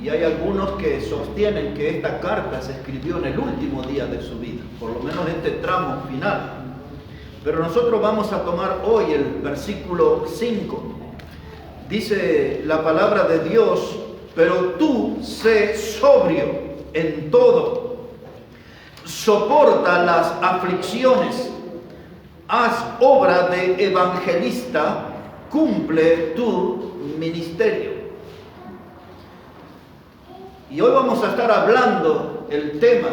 y hay algunos que sostienen que esta carta se escribió en el último día de su vida, por lo menos este tramo final. Pero nosotros vamos a tomar hoy el versículo 5. Dice la palabra de Dios: pero tú sé sobrio en todo, soporta las aflicciones, haz obra de evangelista, cumple tu ministerio. Y hoy vamos a estar hablando el tema: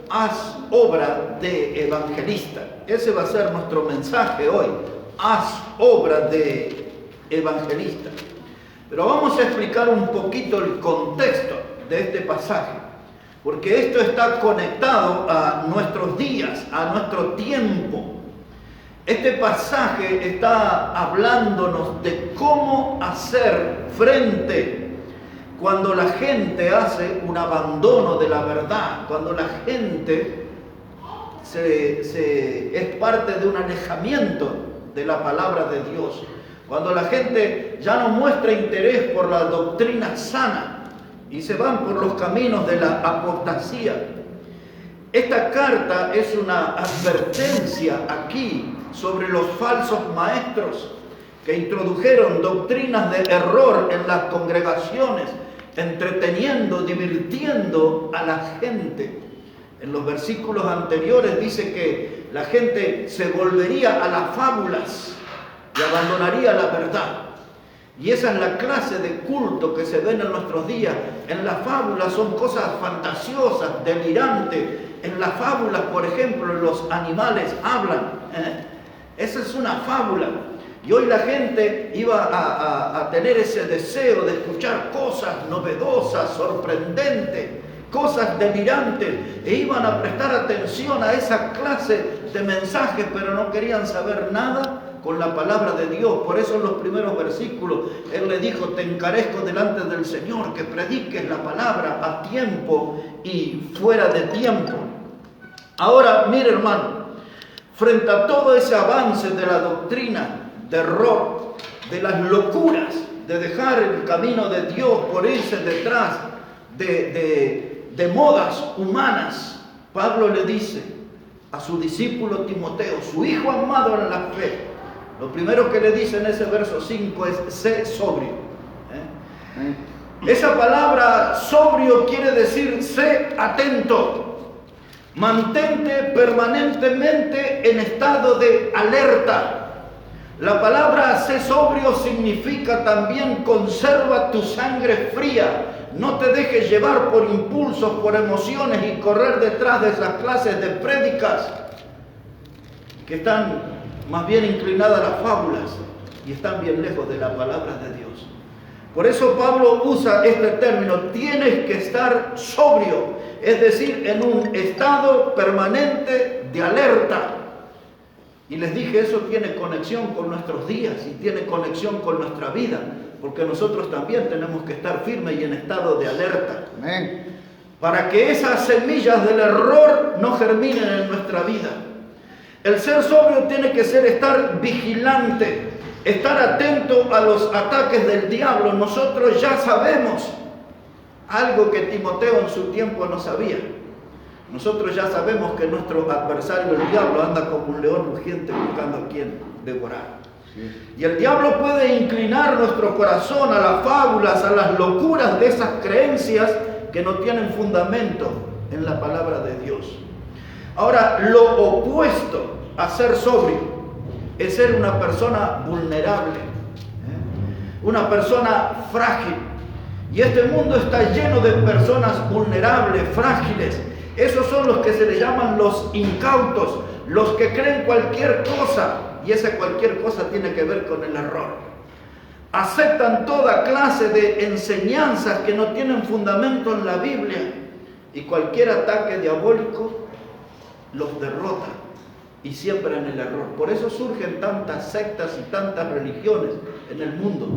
haz obra de evangelista. Ese va a ser nuestro mensaje hoy: haz obra de evangelista. Pero vamos a explicar un poquito el contexto de este pasaje, porque esto está conectado a nuestros días, a nuestro tiempo. Este pasaje está hablándonos de cómo hacer frente cuando la gente hace un abandono de la verdad, cuando la gente es parte de un alejamiento de la palabra de Dios, cuando la gente ya no muestra interés por la doctrina sana y se van por los caminos de la apostasía. Esta carta es una advertencia aquí sobre los falsos maestros que introdujeron doctrinas de error en las congregaciones, entreteniendo, divirtiendo a la gente. En los versículos anteriores dice que la gente se volvería a las fábulas y abandonaría la verdad. Y esa es la clase de culto que se ven en nuestros días. En las fábulas son cosas fantasiosas, delirantes. En las fábulas, por ejemplo, los animales hablan. Esa es una fábula. Y hoy la gente iba a tener ese deseo de escuchar cosas novedosas, sorprendentes, cosas delirantes, e iban a prestar atención a esa clase de mensajes, pero no querían saber nada con la palabra de Dios. Por eso en los primeros versículos Él le dijo: te encarezco delante del Señor que prediques la palabra a tiempo y fuera de tiempo. Ahora, mire hermano, frente a todo ese avance de la doctrina de error, de las locuras, de dejar el camino de Dios por irse detrás de modas humanas, Pablo le dice a su discípulo Timoteo, su hijo amado en la fe, lo primero que le dice en ese verso 5 es: sé sobrio. Esa palabra sobrio quiere decir sé atento. Mantente permanentemente en estado de alerta. La palabra sé sobrio significa también conserva tu sangre fría. No te dejes llevar por impulsos, por emociones y correr detrás de esas clases de prédicas que están más bien inclinadas a las fábulas y están bien lejos de la palabra de Dios. Por eso Pablo usa este término: tienes que estar sobrio, es decir, en un estado permanente de alerta. Y les dije, eso tiene conexión con nuestros días y tiene conexión con nuestra vida, porque nosotros también tenemos que estar firmes y en estado de alerta. Amén. Para que esas semillas del error no germinen en nuestra vida. El ser sobrio tiene que ser estar vigilante, estar atento a los ataques del diablo. Nosotros ya sabemos algo que Timoteo en su tiempo no sabía. Nosotros ya sabemos que nuestro adversario, el diablo, anda como un león rugiente buscando a quien devorar. Sí. Y el diablo puede inclinar nuestro corazón a las fábulas, a las locuras de esas creencias que no tienen fundamento en la palabra de Dios. Ahora, lo opuesto a ser sobrio es ser una persona vulnerable, una persona frágil. Y este mundo está lleno de personas vulnerables, frágiles. Esos son los que se les llaman los incautos, los que creen cualquier cosa, y esa cualquier cosa tiene que ver con el error. Aceptan toda clase de enseñanzas que no tienen fundamento en la Biblia, y cualquier ataque diabólico los derrota y siembran el error. Por eso surgen tantas sectas y tantas religiones en el mundo.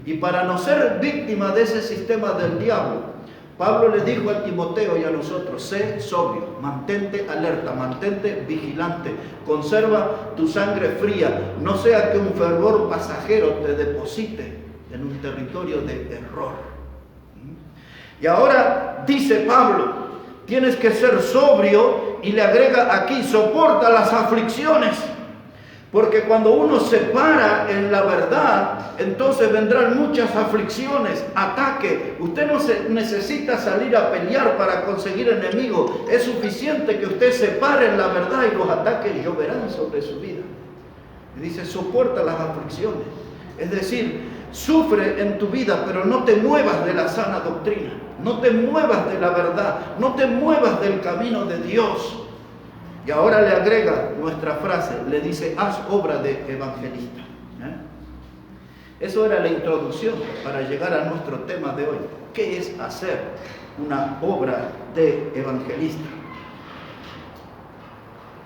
Y para no ser víctima de ese sistema del diablo, Pablo le dijo a Timoteo y a nosotros: sé sobrio, mantente alerta, mantente vigilante, conserva tu sangre fría, no sea que un fervor pasajero te deposite en un territorio de error. Y ahora dice Pablo, tienes que ser sobrio, y le agrega aquí, soporta las aflicciones. Porque cuando uno se para en la verdad, entonces vendrán muchas aflicciones, ataques. Usted no necesita salir a pelear para conseguir enemigos. Es suficiente que usted se pare en la verdad y los ataques lloverán sobre su vida. Y dice, soporta las aflicciones. Es decir, sufre en tu vida, pero no te muevas de la sana doctrina. No te muevas de la verdad. No te muevas del camino de Dios. Y ahora le agrega nuestra frase, le dice, haz obra de evangelista. Eso era la introducción para llegar a nuestro tema de hoy. ¿Qué es hacer una obra de evangelista?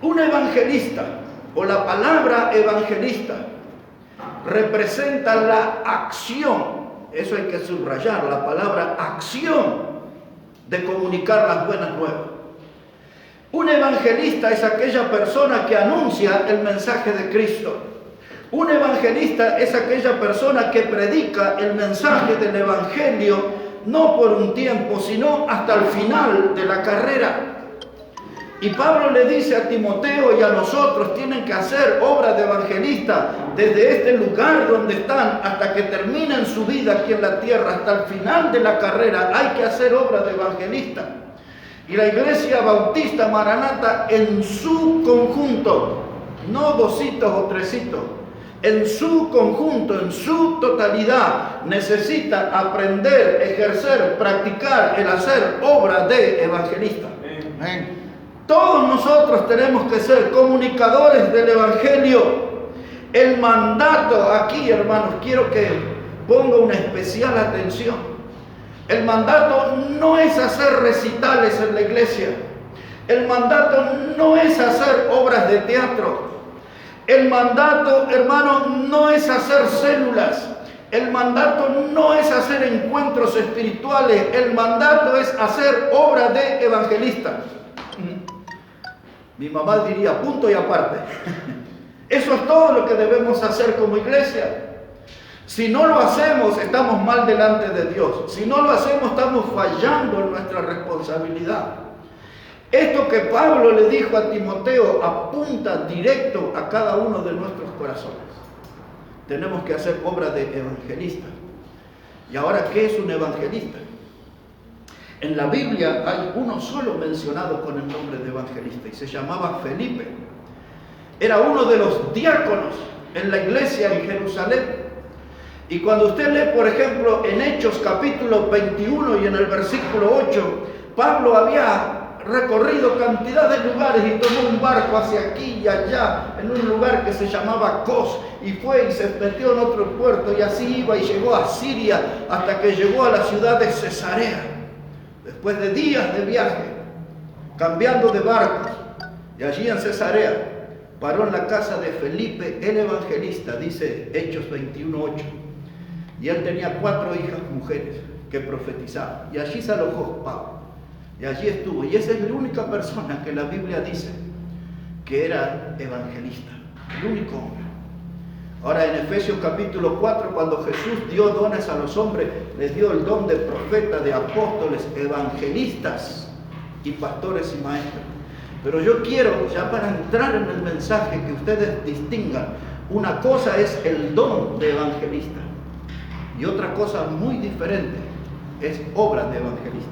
Un evangelista, o la palabra evangelista, representa la acción, eso hay que subrayar, la palabra acción de comunicar las buenas nuevas. Un evangelista es aquella persona que anuncia el mensaje de Cristo. Un evangelista es aquella persona que predica el mensaje del evangelio no por un tiempo, sino hasta el final de la carrera. Y Pablo le dice a Timoteo y a nosotros, tienen que hacer obra de evangelista desde este lugar donde están hasta que terminen su vida aquí en la tierra, hasta el final de la carrera. Hay que hacer obra de evangelista. Y la Iglesia Bautista Maranata en su conjunto, no dositos o tresitos, en su conjunto, en su totalidad, necesita aprender, ejercer, practicar el hacer obra de evangelista. Amén. Todos nosotros tenemos que ser comunicadores del Evangelio. El mandato aquí, hermanos, quiero que ponga una especial atención. El mandato no es hacer recitales en la iglesia. El mandato no es hacer obras de teatro. El mandato, hermano, no es hacer células. El mandato no es hacer encuentros espirituales. El mandato es hacer obra de evangelista. Mi mamá diría punto y aparte. Eso es todo lo que debemos hacer como iglesia. Si no lo hacemos, estamos mal delante de Dios. Si no lo hacemos, estamos fallando en nuestra responsabilidad. Esto que Pablo le dijo a Timoteo apunta directo a cada uno de nuestros corazones. Tenemos que hacer obra de evangelista. ¿Y ahora qué es un evangelista? En la Biblia hay uno solo mencionado con el nombre de evangelista y se llamaba Felipe. Era uno de los diáconos en la iglesia en Jerusalén. Y cuando usted lee, por ejemplo, en Hechos capítulo 21 y en el versículo 8, Pablo había recorrido cantidad de lugares y tomó un barco hacia aquí y allá, en un lugar que se llamaba Cos, y fue y se metió en otro puerto, y así iba y llegó a Siria hasta que llegó a la ciudad de Cesarea. Después de días de viaje, cambiando de barcos, y allí en Cesarea, paró en la casa de Felipe el evangelista, dice Hechos 21:8. Y él tenía 4 hijas mujeres que profetizaban. Y allí se alojó Pablo. Y allí estuvo. Y esa es la única persona que la Biblia dice que era evangelista. El único hombre. Ahora en Efesios capítulo 4, cuando Jesús dio dones a los hombres, les dio el don de profeta, de apóstoles, evangelistas y pastores y maestros. Pero yo quiero, ya para entrar en el mensaje, que ustedes distingan. Una cosa es el don de evangelista. Y otra cosa muy diferente es obra de evangelista.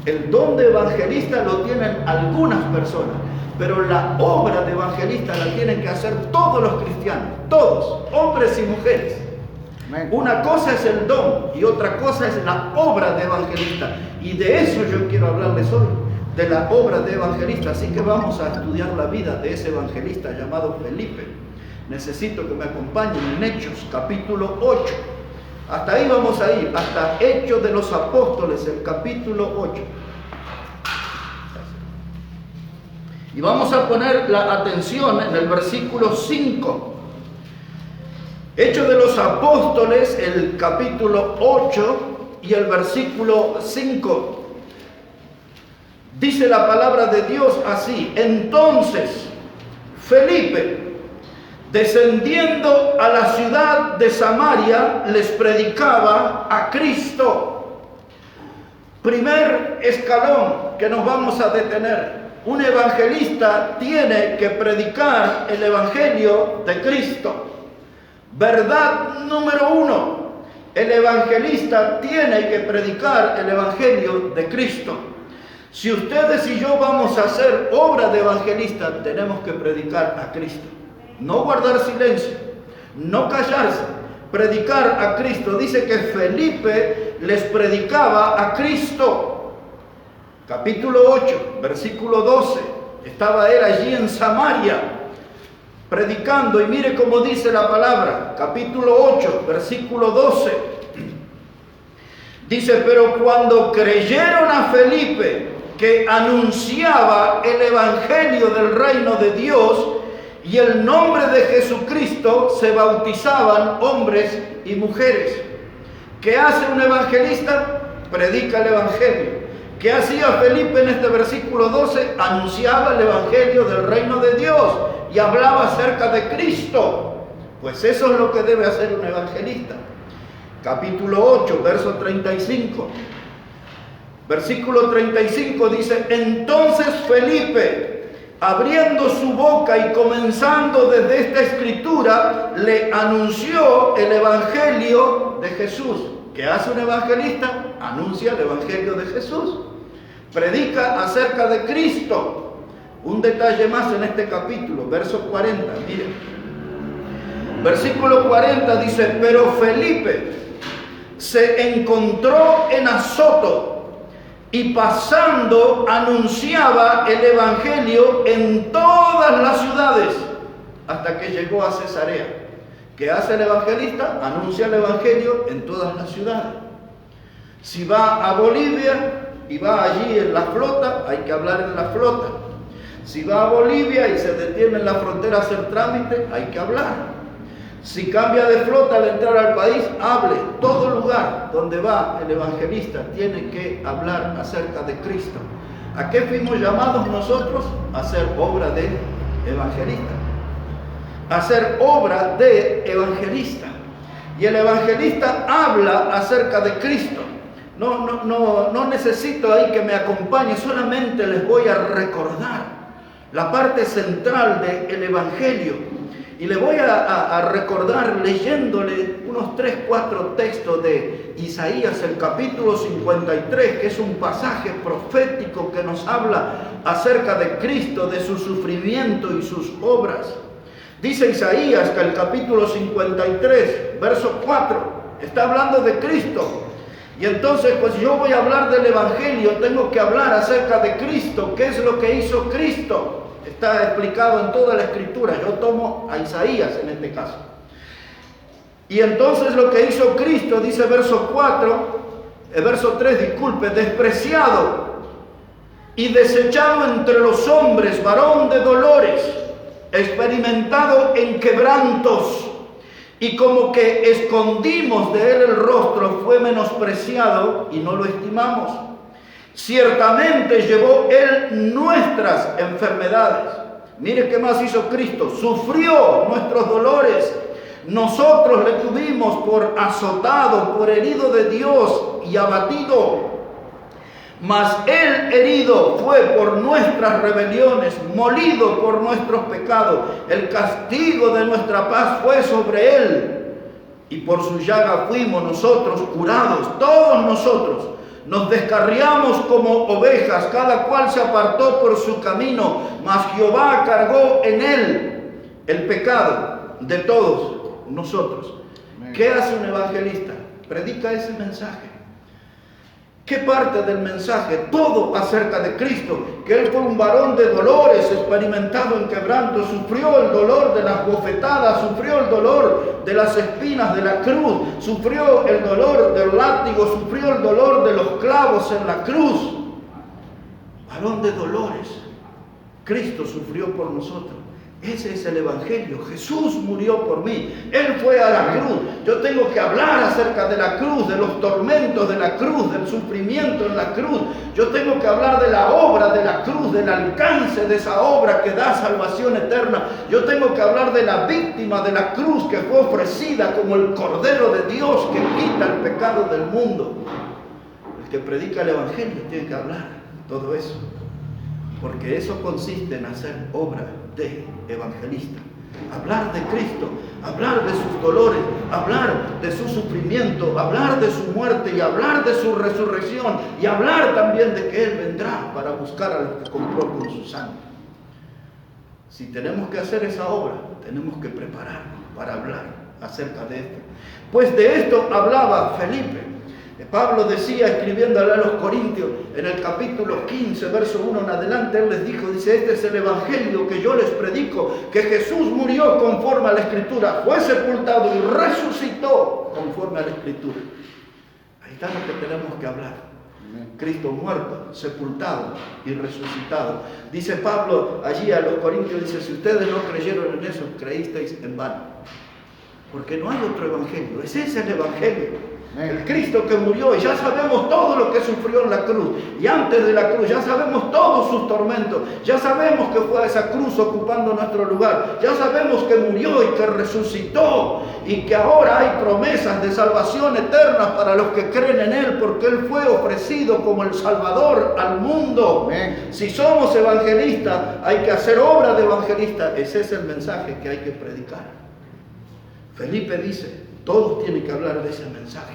El don de evangelista lo tienen algunas personas, pero la obra de evangelista la tienen que hacer todos los cristianos, todos, hombres y mujeres. Amén. Una cosa es el don y otra cosa es la obra de evangelista. Y de eso yo quiero hablarles hoy, de la obra de evangelista. Así que vamos a estudiar la vida de ese evangelista llamado Felipe. Necesito que me acompañen en Hechos capítulo 8. Hasta ahí vamos a ir, hasta Hechos de los Apóstoles, el capítulo 8. Y vamos a poner la atención en el versículo 5. Hechos de los Apóstoles, el capítulo 8 y el versículo 5. Dice la palabra de Dios así: entonces Felipe, descendiendo a la ciudad de Samaria, les predicaba a Cristo. Primer escalón que nos vamos a detener. Un evangelista tiene que predicar el evangelio de Cristo. Verdad número 1. El evangelista tiene que predicar el evangelio de Cristo. Si ustedes y yo vamos a hacer obra de evangelista, tenemos que predicar a Cristo. No guardar silencio, no callarse, predicar a Cristo. Dice que Felipe les predicaba a Cristo. Capítulo 8, versículo 12. Estaba él allí en Samaria, predicando, y mire cómo dice la palabra. Capítulo 8, versículo 12. Dice, pero cuando creyeron a Felipe, que anunciaba el evangelio del reino de Dios y el nombre de Jesucristo, se bautizaban hombres y mujeres. ¿Qué hace un evangelista? Predica el evangelio. ¿Qué hacía Felipe en este versículo 12? Anunciaba el evangelio del reino de Dios y hablaba acerca de Cristo. Pues eso es lo que debe hacer un evangelista. Capítulo 8, verso 35. Versículo 35 dice, entonces Felipe, abriendo su boca y comenzando desde esta escritura, le anunció el evangelio de Jesús. ¿Qué hace un evangelista? Anuncia el evangelio de Jesús. Predica acerca de Cristo. Un detalle más en este capítulo, verso 40, miren. Versículo 40 dice, pero Felipe se encontró en Azoto y pasando anunciaba el evangelio en todas las ciudades hasta que llegó a Cesarea. ¿Qué hace el evangelista? Anuncia el evangelio en todas las ciudades. Si va a Bolivia y va allí en la flota, hay que hablar en la flota. Si va a Bolivia y se detiene en la frontera a hacer trámite, hay que hablar. Si cambia de flota al entrar al país, hable. Todo lugar donde va el evangelista tiene que hablar acerca de Cristo. ¿A qué fuimos llamados nosotros? A hacer obra de evangelista. Hacer obra de evangelista. Y el evangelista habla acerca de Cristo. No necesito ahí que me acompañe, solamente les voy a recordar la parte central del evangelio. Y le voy a recordar leyéndole unos 3-4 textos de Isaías, el capítulo 53, que es un pasaje profético que nos habla acerca de Cristo, de su sufrimiento y sus obras. Dice Isaías que el capítulo 53, verso 4, está hablando de Cristo. Y entonces, pues yo voy a hablar del evangelio, tengo que hablar acerca de Cristo. ¿Qué es lo que hizo Cristo? Está explicado en toda la escritura. Yo tomo a Isaías en este caso. Y entonces lo que hizo Cristo, dice verso 3, disculpe, despreciado y desechado entre los hombres, varón de dolores, experimentado en quebrantos, y como que escondimos de él el rostro, fue menospreciado y no lo estimamos. Ciertamente llevó él nuestras enfermedades. Mire qué más hizo Cristo. Sufrió nuestros dolores. Nosotros le tuvimos por azotado, por herido de Dios y abatido. Mas él herido fue por nuestras rebeliones, molido por nuestros pecados. El castigo de nuestra paz fue sobre él. Y por su llaga fuimos nosotros curados, todos nosotros. Nos descarriamos como ovejas, cada cual se apartó por su camino, mas Jehová cargó en él el pecado de todos nosotros. ¿Qué hace un evangelista? Predica ese mensaje. ¿Qué parte del mensaje? Todo acerca de Cristo, que él fue un varón de dolores, experimentado en quebranto, sufrió el dolor de las bofetadas, sufrió el dolor de las espinas de la cruz, sufrió el dolor del látigo, sufrió el dolor de los clavos en la cruz. Varón de dolores, Cristo sufrió por nosotros. Ese es el evangelio. Jesús murió por mí. Él fue a la cruz. Yo tengo que hablar acerca de la cruz, de los tormentos de la cruz, del sufrimiento en la cruz. Yo tengo que hablar de la obra de la cruz, del alcance de esa obra que da salvación eterna. Yo tengo que hablar de la víctima de la cruz que fue ofrecida como el Cordero de Dios que quita el pecado del mundo. El que predica el Evangelio tiene que hablar todo eso, porque eso consiste en hacer obra de evangelista. Hablar de Cristo, hablar de sus dolores, hablar de su sufrimiento, hablar de su muerte y hablar de su resurrección y hablar también de que Él vendrá para buscar a los que compró con su sangre. Si tenemos que hacer esa obra, tenemos que prepararnos para hablar acerca de esto. Pues de esto hablaba Felipe. Pablo decía, escribiéndole a los Corintios, en el capítulo 15, verso 1 en adelante, él les dijo, dice, este es el evangelio que yo les predico, que Jesús murió conforme a la Escritura, fue sepultado y resucitó conforme a la Escritura. Ahí está lo que tenemos que hablar. Cristo muerto, sepultado y resucitado. Dice Pablo allí a los Corintios, dice, si ustedes no creyeron en eso, creísteis en vano. Porque no hay otro evangelio, ese es el evangelio. El Cristo que murió, y ya sabemos todo lo que sufrió en la cruz, y antes de la cruz, ya sabemos todos sus tormentos, ya sabemos que fue a esa cruz ocupando nuestro lugar, ya sabemos que murió y que resucitó, y que ahora hay promesas de salvación eterna para los que creen en Él, porque Él fue ofrecido como el Salvador al mundo. Amén. Si somos evangelistas, hay que hacer obra de evangelista, ese es el mensaje que hay que predicar. Felipe dice, todos tienen que hablar de ese mensaje.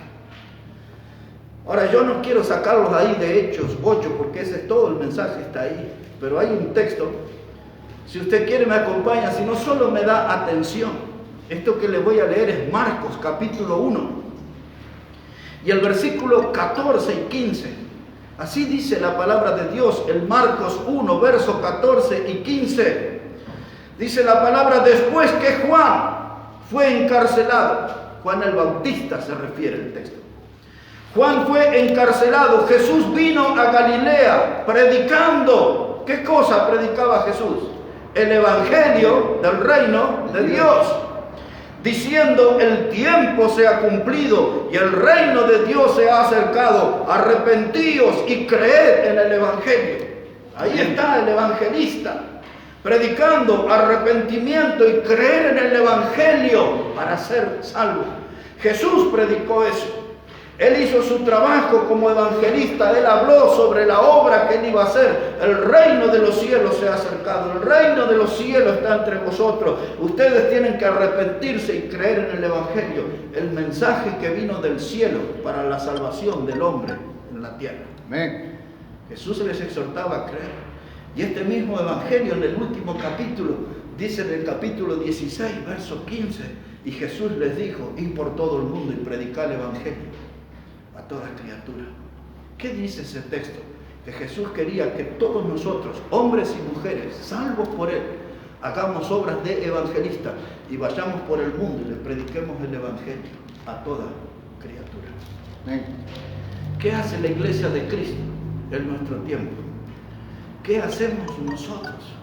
Ahora, yo no quiero sacarlos ahí de Hechos 8, porque ese es todo el mensaje, está ahí. Pero hay un texto, si usted quiere me acompaña, si no solo me da atención. Esto que le voy a leer es Marcos, capítulo 1. Y el versículo 14 y 15. Así dice la palabra de Dios, en Marcos 1, versos 14 y 15. Dice la palabra, después que Juan fue encarcelado, Juan el Bautista se refiere el texto. Juan fue encarcelado, Jesús vino a Galilea predicando. ¿Qué cosa predicaba Jesús? El evangelio del reino de Dios, diciendo, el tiempo se ha cumplido y el reino de Dios se ha acercado, arrepentíos y creed en el evangelio. Ahí está el evangelista, predicando arrepentimiento y creer en el evangelio para ser salvo. Jesús predicó eso. Él hizo su trabajo como evangelista. Él habló sobre la obra que Él iba a hacer. El reino de los cielos se ha acercado. El reino de los cielos está entre vosotros. Ustedes tienen que arrepentirse y creer en el evangelio. El mensaje que vino del cielo para la salvación del hombre en la tierra. Amén. Jesús les exhortaba a creer. Y este mismo evangelio en el último capítulo, dice en el capítulo 16, verso 15, y Jesús les dijo, id por todo el mundo y predicad el evangelio a toda criatura. ¿Qué dice ese texto? Que Jesús quería que todos nosotros, hombres y mujeres, salvos por Él, hagamos obras de evangelista y vayamos por el mundo y le prediquemos el evangelio a toda criatura. Amén. ¿Qué hace la iglesia de Cristo en nuestro tiempo? ¿Qué hacemos nosotros?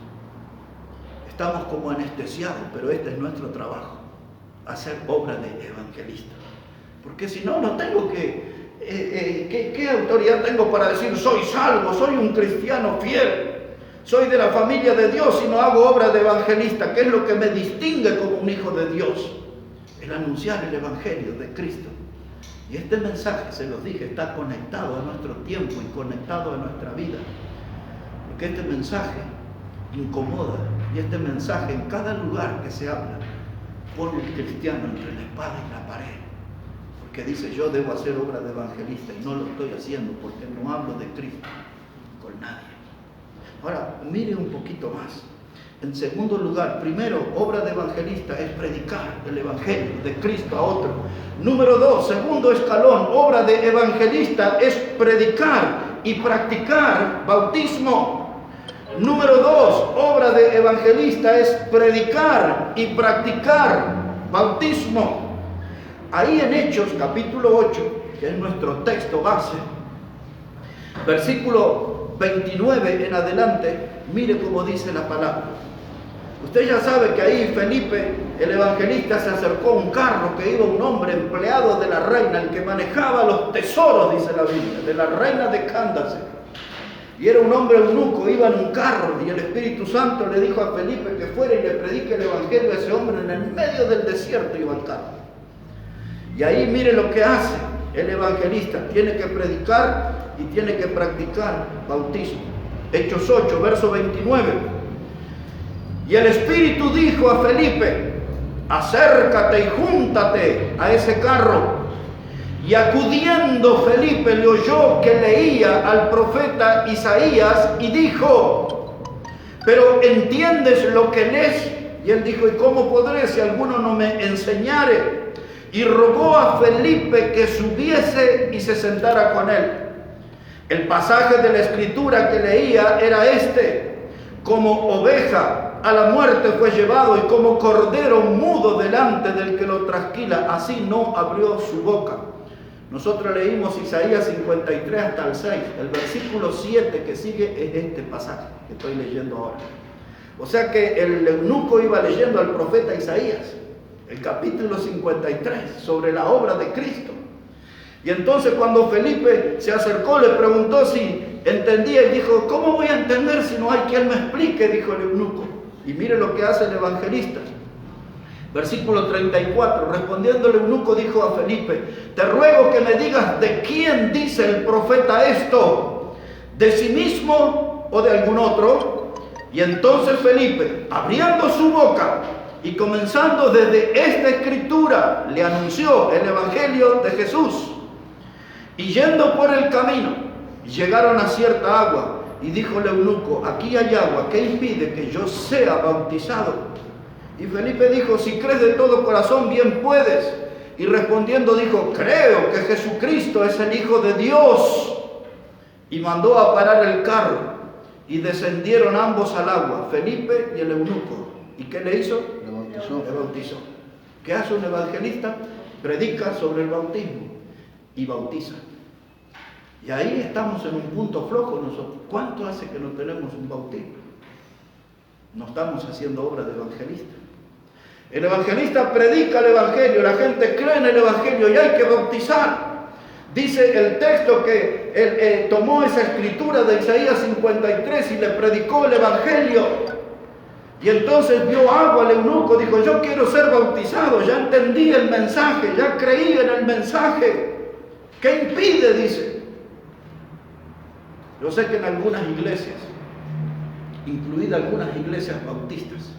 Estamos como anestesiados, pero este es nuestro trabajo, hacer obra de evangelista. Porque si no, no tengo ¿qué autoridad tengo para decir soy salvo, soy un cristiano fiel, soy de la familia de Dios y no hago obra de evangelista? ¿Qué es lo que me distingue como un hijo de Dios? El anunciar el evangelio de Cristo. Y este mensaje, se los dije, está conectado a nuestro tiempo y conectado a nuestra vida. Porque este mensaje incomoda, y este mensaje en cada lugar que se habla pone al cristiano entre la espada y la pared. Que dice, yo debo hacer obra de evangelista y no lo estoy haciendo porque no hablo de Cristo con nadie. Ahora, mire un poquito más. En segundo lugar, primero, obra de evangelista es predicar el evangelio de Cristo a otro. Número 2, segundo escalón, obra de evangelista es predicar y practicar bautismo. Número 2, obra de evangelista es predicar y practicar bautismo. Ahí en Hechos capítulo 8, que es nuestro texto base, versículo 29 en adelante, mire cómo dice la palabra. Usted ya sabe que ahí Felipe, el evangelista, se acercó a un carro que iba un hombre empleado de la reina, el que manejaba los tesoros, dice la Biblia, de la reina de Cándace. Y era un hombre eunuco, iba en un carro, y el Espíritu Santo le dijo a Felipe que fuera y le predique el evangelio a ese hombre en el medio del desierto, iba el carro. Y ahí mire lo que hace el evangelista. Tiene que predicar y tiene que practicar bautismo. Hechos 8, verso 29. Y el Espíritu dijo a Felipe: acércate y júntate a ese carro. Y acudiendo Felipe le oyó que leía al profeta Isaías y dijo: pero ¿entiendes lo que lees? Y él dijo: ¿y cómo podré si alguno no me enseñare? Y rogó a Felipe que subiese y se sentara con él. El pasaje de la escritura que leía era este: como oveja a la muerte fue llevado, y como cordero mudo delante del que lo trasquila, así no abrió su boca. Nosotros leímos Isaías 53 hasta el 6. El versículo 7 que sigue es este pasaje que estoy leyendo ahora. O sea que el eunuco iba leyendo al profeta Isaías, el capítulo 53, sobre la obra de Cristo. Y entonces cuando Felipe se acercó, le preguntó si entendía, y dijo: ¿cómo voy a entender si no hay quien me explique? Dijo el eunuco. Y mire lo que hace el evangelista. Versículo 34, respondiendo el eunuco dijo a Felipe: te ruego que me digas de quién dice el profeta esto, de sí mismo o de algún otro. Y entonces Felipe, abriendo su boca y comenzando desde esta escritura, le anunció el evangelio de Jesús. Y yendo por el camino, llegaron a cierta agua, y dijo el eunuco: aquí hay agua, ¿qué impide que yo sea bautizado? Y Felipe dijo: si crees de todo corazón, bien puedes. Y respondiendo dijo: creo que Jesucristo es el Hijo de Dios. Y mandó a parar el carro, y descendieron ambos al agua, Felipe y el eunuco. ¿Y qué le hizo? Le bautizó. Le bautizó. ¿Qué hace un evangelista? Predica sobre el bautismo y bautiza. Y ahí estamos en un punto flojo nosotros. ¿Cuánto hace que no tenemos un bautismo? No estamos haciendo obra de evangelista. El evangelista predica el evangelio, la gente cree en el evangelio y hay que bautizar. Dice el texto que él tomó esa escritura de Isaías 53 y le predicó el evangelio. Y entonces vio agua al eunuco, dijo: yo quiero ser bautizado, ya entendí el mensaje, ya creí en el mensaje. ¿Qué impide? Dice. Yo sé que en algunas iglesias, incluidas algunas iglesias bautistas,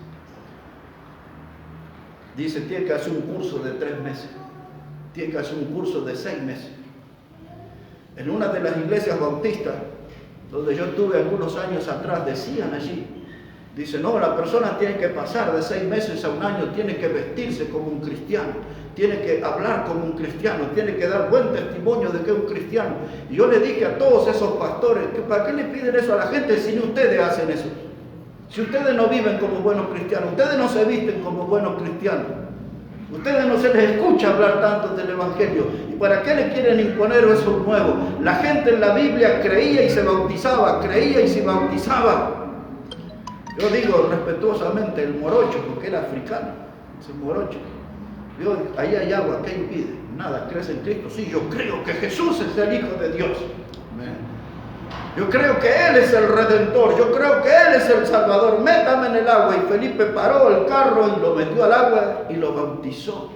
dice: tiene que hacer un curso de 3 meses, tiene que hacer un curso de 6 meses. En una de las iglesias bautistas, donde yo estuve algunos años atrás, decían allí, dice: no, la persona tiene que pasar de 6 meses a 1 año, tiene que vestirse como un cristiano, tiene que hablar como un cristiano, tiene que dar buen testimonio de que es un cristiano. Y yo le dije a todos esos pastores: ¿para qué le piden eso a la gente si ustedes hacen eso? Si ustedes no viven como buenos cristianos, ustedes no se visten como buenos cristianos, ustedes no se les escucha hablar tanto del evangelio, ¿y para qué le quieren imponer eso nuevo? La gente en la Biblia creía y se bautizaba, creía y se bautizaba. Yo digo respetuosamente el morocho, porque era africano, ese morocho. Yo, ahí hay agua, ¿qué impide? Nada, ¿crees en Cristo? Sí, yo creo que Jesús es el Hijo de Dios. Yo creo que Él es el Redentor, yo creo que Él es el Salvador, métame en el agua. Y Felipe paró el carro y lo metió al agua y lo bautizó.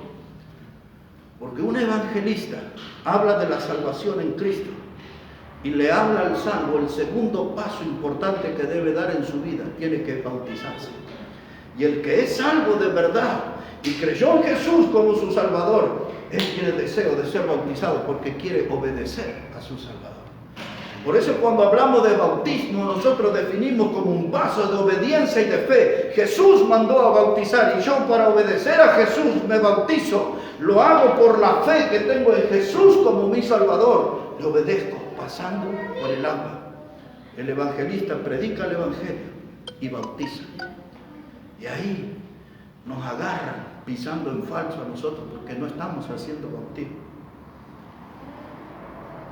Porque un evangelista habla de la salvación en Cristo y le habla al salvo el segundo paso importante que debe dar en su vida: tiene que bautizarse. Y el que es salvo de verdad y creyó en Jesús como su Salvador, él tiene deseo de ser bautizado porque quiere obedecer a su Salvador. Por eso cuando hablamos de bautismo, nosotros definimos como un paso de obediencia y de fe. Jesús mandó a bautizar y yo, para obedecer a Jesús, me bautizo. Lo hago por la fe que tengo en Jesús como mi Salvador. Le obedezco pasando por el agua. El evangelista predica el evangelio y bautiza. Y ahí nos agarran pisando en falso a nosotros porque no estamos haciendo bautismo.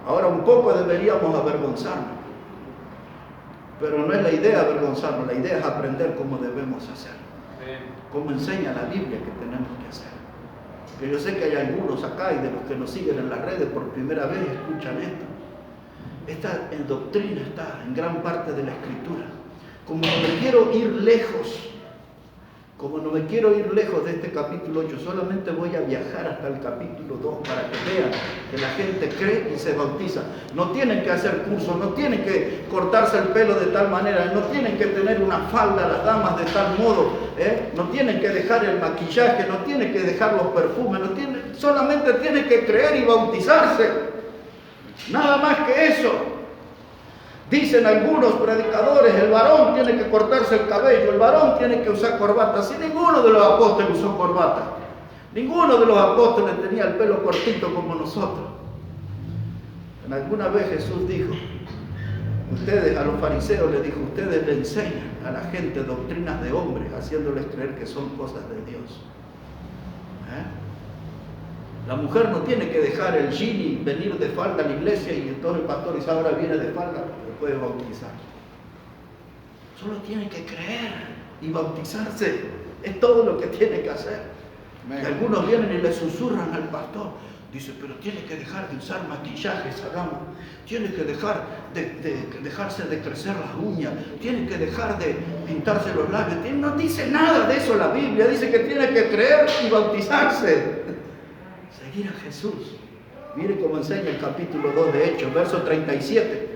Ahora, un poco deberíamos avergonzarnos, pero no es la idea avergonzarnos, la idea es aprender cómo debemos hacer, cómo enseña la Biblia que tenemos que hacer. Que yo sé que hay algunos acá y de los que nos siguen en las redes por primera vez escuchan esto. Esta doctrina está en gran parte de la Escritura. Como me quiero ir lejos Como no me quiero ir lejos de este capítulo 8, solamente voy a viajar hasta el capítulo 2 para que vean que la gente cree y se bautiza. No tienen que hacer cursos, no tienen que cortarse el pelo de tal manera, no tienen que tener una falda las damas de tal modo, no tienen que dejar el maquillaje, no tienen que dejar los perfumes, solamente tienen que creer y bautizarse. Nada más que eso. Dicen algunos predicadores, el varón tiene que cortarse el cabello, el varón tiene que usar corbata. Si ninguno de los apóstoles usó corbata, ninguno de los apóstoles tenía el pelo cortito como nosotros. En alguna vez Jesús dijo, a los fariseos les dijo, ustedes le enseñan a la gente doctrinas de hombres, haciéndoles creer que son cosas de Dios. La mujer no tiene que dejar el jean y venir de falda a la iglesia y entonces el pastor dice, ahora viene de falda, le puede bautizar. Solo tiene que creer y bautizarse. Es todo lo que tiene que hacer. Y algunos vienen y le susurran al pastor. Dice, pero tiene que dejar de usar maquillaje esa dama. Tiene que dejar dejarse de crecer las uñas. Tiene que dejar de pintarse los labios. No dice nada de eso la Biblia. Dice que tiene que creer y bautizarse. Seguir a Jesús. Mire cómo enseña el capítulo 2 de Hechos, verso 37.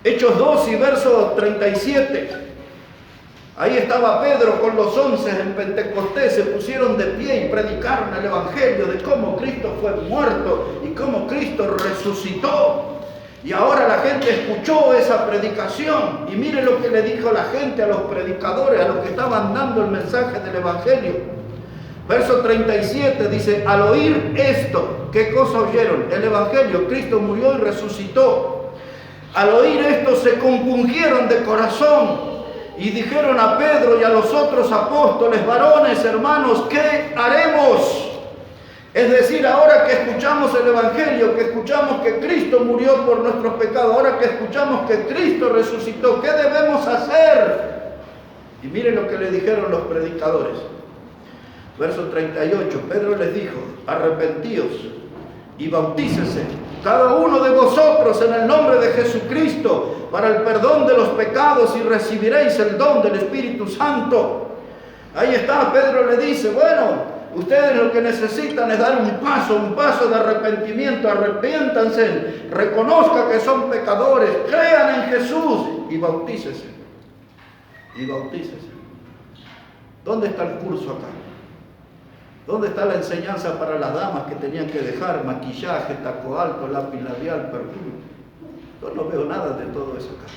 Hechos 2 y verso 37. Ahí estaba Pedro con los 11 en Pentecostés, se pusieron de pie y predicaron el Evangelio de cómo Cristo fue muerto y cómo Cristo resucitó. Y ahora la gente escuchó esa predicación y mire lo que le dijo la gente a los predicadores, a los que estaban dando el mensaje del Evangelio. Verso 37 dice, al oír esto, ¿qué cosa oyeron? El Evangelio, Cristo murió y resucitó. Al oír esto se compungieron de corazón y dijeron a Pedro y a los otros apóstoles, varones, hermanos, ¿qué haremos? Es decir, ahora que escuchamos el Evangelio, que escuchamos que Cristo murió por nuestros pecados, ahora que escuchamos que Cristo resucitó, ¿qué debemos hacer? Y miren lo que le dijeron los predicadores. Verso 38, Pedro les dijo, arrepentíos y bautícese cada uno de vosotros en el nombre de Jesucristo para el perdón de los pecados y recibiréis el don del Espíritu Santo. Ahí está, Pedro le dice, bueno, ustedes lo que necesitan es dar un paso de arrepentimiento, arrepiéntanse, reconozcan que son pecadores, crean en Jesús y bautícese. Y bautícese. ¿Dónde está el curso acá? ¿Dónde está la enseñanza para las damas que tenían que dejar maquillaje, taco alto, lápiz labial, perfume? Yo no veo nada de todo eso acá.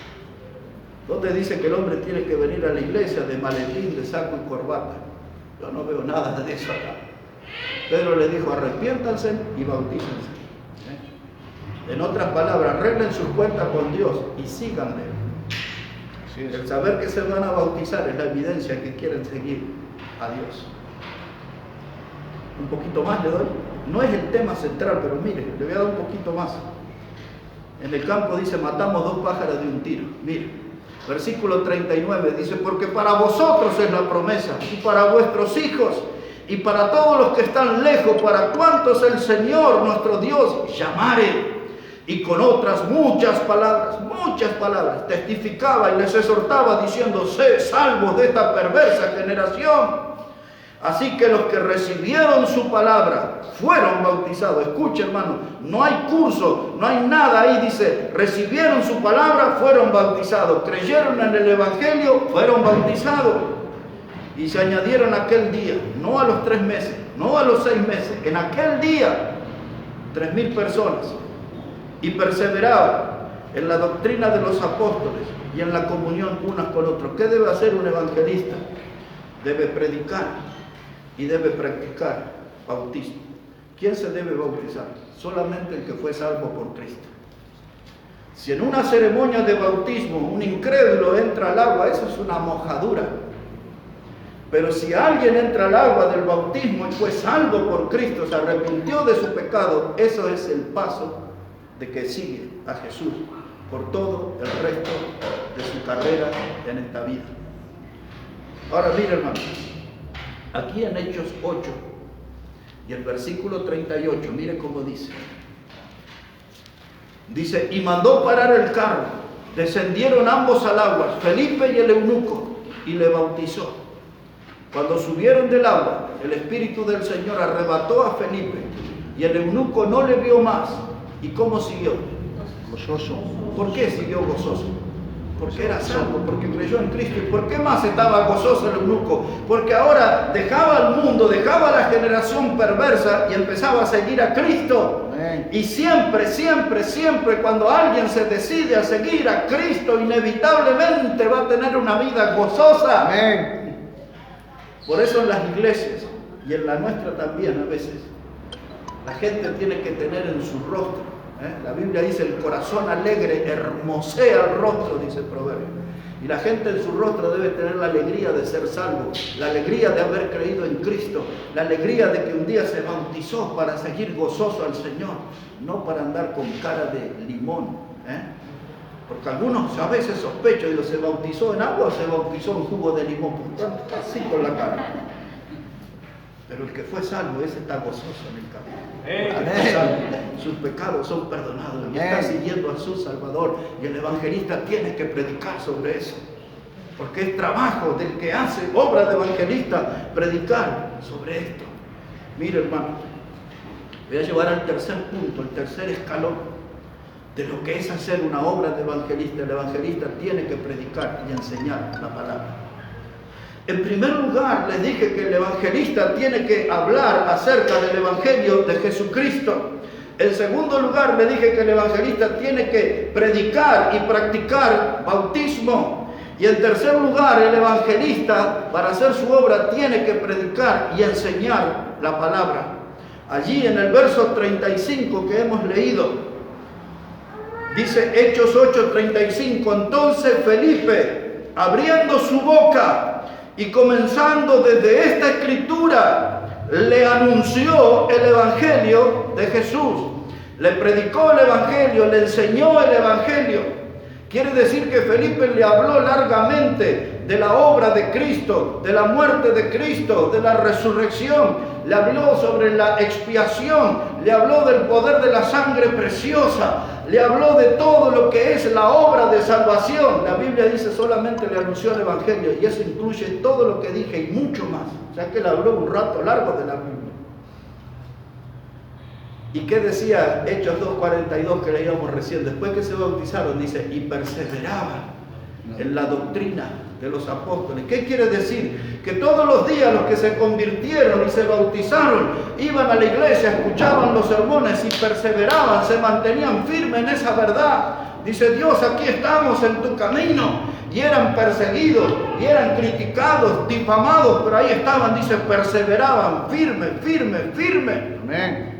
¿Dónde dice que el hombre tiene que venir a la iglesia de maletín, de saco y corbata? Yo no veo nada de eso acá. Pedro le dijo, arrepiéntanse y bautícense. En otras palabras, arreglen sus cuentas con Dios y síganle. El saber que se van a bautizar es la evidencia que quieren seguir a Dios. Un poquito más le doy. No es el tema central, pero mire, le voy a dar un poquito más. En el campo dice, matamos 2 pájaros de un tiro. Mire, versículo 39 dice, porque para vosotros es la promesa, y para vuestros hijos, y para todos los que están lejos, para cuantos el Señor nuestro Dios llamare. Y con otras muchas palabras, testificaba y les exhortaba diciendo, sé salvos de esta perversa generación. Así que los que recibieron su palabra fueron bautizados. Escuche, hermano, no hay curso, no hay nada ahí. Dice, recibieron su palabra, fueron bautizados. Creyeron en el Evangelio, fueron bautizados. Y se añadieron aquel día, no a los 3 meses, no a los 6 meses, en aquel día, 3,000 personas. Y perseveraban en la doctrina de los apóstoles y en la comunión unos con otros. ¿Qué debe hacer un evangelista? Debe predicar y debe practicar bautismo. ¿Quién se debe bautizar? Solamente el que fue salvo por Cristo. Si en una ceremonia de bautismo un incrédulo entra al agua, eso es una mojadura. Pero si alguien entra al agua del bautismo y fue salvo por Cristo, se arrepintió de su pecado, eso es el paso de que sigue a Jesús por todo el resto de su carrera en esta vida. Ahora mire, hermano, aquí en Hechos 8 y el versículo 38, mire cómo dice. Dice, y mandó parar el carro, descendieron ambos al agua, Felipe y el eunuco, y le bautizó. Cuando subieron del agua, el Espíritu del Señor arrebató a Felipe y el eunuco no le vio más. ¿Y cómo siguió? Gozoso. ¿Por qué siguió gozoso? Porque era salvo, porque creyó en Cristo. ¿Y por qué más estaba gozoso el eunuco? Porque ahora dejaba al mundo, dejaba la generación perversa y empezaba a seguir a Cristo. Amén. Y siempre, siempre, siempre cuando alguien se decide a seguir a Cristo, inevitablemente va a tener una vida gozosa. Amén. Por eso en las iglesias y en la nuestra también a veces, la gente tiene que tener en su rostro, la Biblia dice, el corazón alegre hermosea el rostro, dice el proverbio. Y la gente en su rostro debe tener la alegría de ser salvo, la alegría de haber creído en Cristo, la alegría de que un día se bautizó para seguir gozoso al Señor, no para andar con cara de limón. Porque algunos a veces sospecho, digo, ¿se bautizó en agua o se bautizó en jugo de limón? Por tanto, así con la cara. Pero el que fue salvo, ese está gozoso en el camino. Sus pecados son perdonados y está siguiendo a su Salvador. Y el evangelista tiene que predicar sobre eso. Porque es trabajo del que hace obra de evangelista predicar sobre esto. Mire, hermano, voy a llevar al tercer punto, el tercer escalón de lo que es hacer una obra de evangelista. El evangelista tiene que predicar y enseñar la palabra. En primer lugar, les dije que el evangelista tiene que hablar acerca del evangelio de Jesucristo. En segundo lugar, le dije que el evangelista tiene que predicar y practicar bautismo. Y en tercer lugar, el evangelista, para hacer su obra, tiene que predicar y enseñar la palabra. Allí en el verso 35 que hemos leído, dice Hechos 8:35, entonces Felipe, abriendo su boca y comenzando desde esta escritura, le anunció el evangelio de Jesús. Le predicó el evangelio, le enseñó el evangelio. Quiere decir que Felipe le habló largamente de la obra de Cristo, de la muerte de Cristo, de la resurrección. Le habló sobre la expiación, le habló del poder de la sangre preciosa, le habló de todo lo que es la obra de salvación. La Biblia dice solamente le anunció el evangelio y eso incluye todo lo que dije y mucho más. O sea que le habló un rato largo de la Biblia. ¿Y qué decía Hechos 2:42 que leíamos recién? Después que se bautizaron, dice, y perseveraban en la doctrina de los apóstoles. ¿Qué quiere decir? Que todos los días los que se convirtieron y se bautizaron, iban a la iglesia, escuchaban los sermones y perseveraban, se mantenían firmes en esa verdad. Dice Dios, aquí estamos en tu camino. Y eran perseguidos, y eran criticados, difamados, pero ahí estaban, dice, perseveraban, firme, firme, firme. Amén.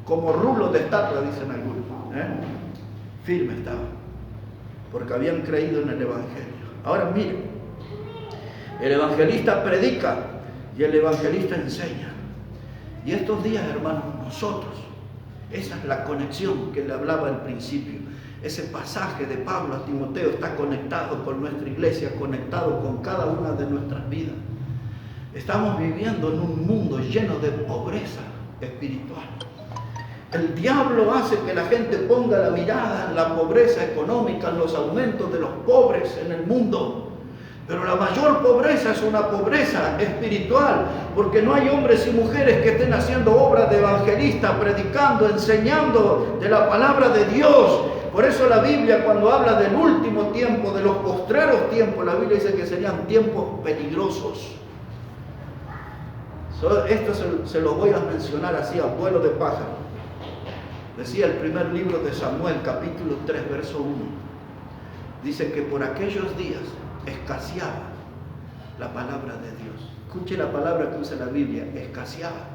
Como rulos de estatua, dicen algunos. Firme estaban, porque habían creído en el evangelio. Ahora miren, el evangelista predica y el evangelista enseña. Y estos días, hermanos, nosotros, esa es la conexión que le hablaba al principio. Ese pasaje de Pablo a Timoteo está conectado con nuestra iglesia, conectado con cada una de nuestras vidas. Estamos viviendo en un mundo lleno de pobreza espiritual. El diablo hace que la gente ponga la mirada en la pobreza económica, en los aumentos de los pobres en el mundo. Pero la mayor pobreza es una pobreza espiritual, porque no hay hombres y mujeres que estén haciendo obras de evangelista, predicando, enseñando de la palabra de Dios. Por eso la Biblia, cuando habla del último tiempo, de los postreros tiempos, la Biblia dice que serían tiempos peligrosos. Esto se lo voy a mencionar así a vuelo de pájaro. Decía el primer libro de Samuel, capítulo 3, verso 1. Dice que por aquellos días escaseaba la palabra de Dios. Escuche la palabra que usa la Biblia, escaseaba.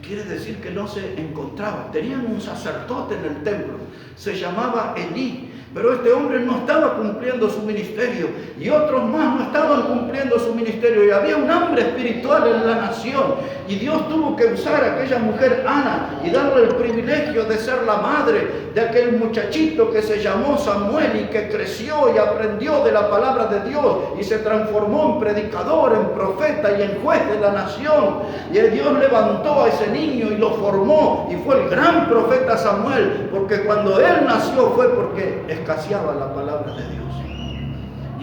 Quiere decir que no se encontraba. Tenían un sacerdote en el templo, se llamaba Elí, pero este hombre no estaba cumpliendo su ministerio y otros más no estaban cumpliendo su ministerio y había un hambre espiritual en la nación y Dios tuvo que usar a aquella mujer Ana y darle el privilegio de ser la madre de aquel muchachito que se llamó Samuel y que creció y aprendió de la palabra de Dios y se transformó en predicador, en profeta y en juez de la nación. Y Dios levantó a ese niño y lo formó y fue el gran profeta Samuel, porque cuando él nació fue porque escaseaba la palabra de Dios.